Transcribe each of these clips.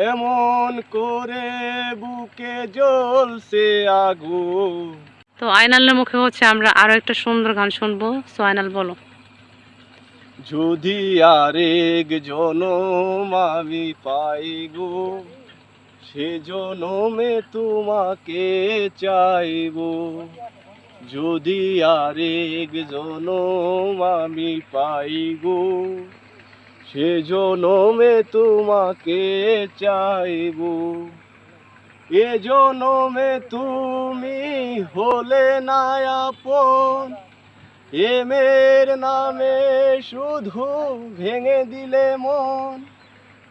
এমন করে বুকে জ্বলছে আগুন। তো আয়নালের মুখে হচ্ছে আমরা আরো একটা সুন্দর গান শুনবো। সো আয়নাল বলো। যদি আরেক জনম আমি পাই গো, সে জনমে তোমাকে চাইবো। যদি আরেক জনম আমি পাই গো, সে জনমে তোমাকে চাইবো। এ জনমে তুমি হলে না আপন, এমের নামে শুধু ভেঙে দিলে মন।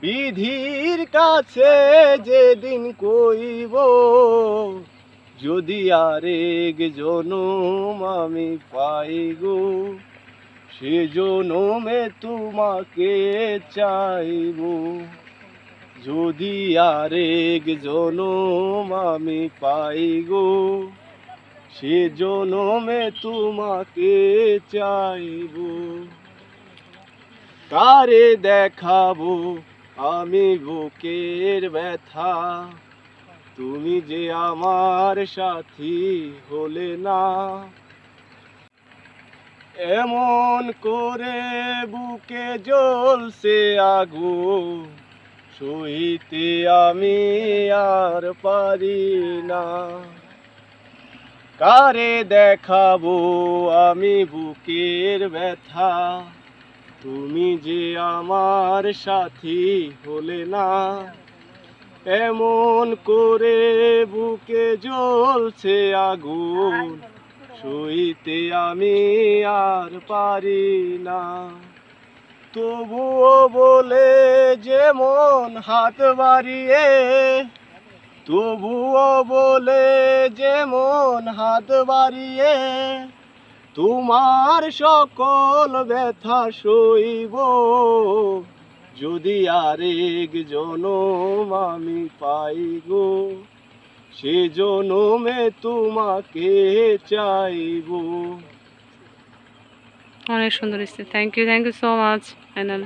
বিধির কাছে যেদিন কইব, যদি আরেক জনম আমি পাই গো, সে জনমে তোমাকে চাইবো। যদি আরেক জনম আমি পাই গো, সে জনমে তোমাকে চাইবো। কারে দেখাবো আমি বুকের ব্যথা, তুমি যে আমার সাথী হলে না। এমন করে বুকে জ্বলছে আগুন, সইতে আমি আর পারি না। কারে দেখাবো আমি বুকের ব্যথা, তুমি যে আমার সাথী হলে না। এমন করে বুকে জ্বলছে আগুন, সইতে আমি আর পারি না। তবুও বলে যেমন হাত বাড়িয়ে, তবুও বলে যেমন হাত বাড়িয়ে, তোমার সকল ব্যথা সইব। যদি আরেক জনম আমি পাই গো, সে জনমে তোমাকে চাইবো। অনেক সুন্দর হয়েছে। Thank you so much Aynal.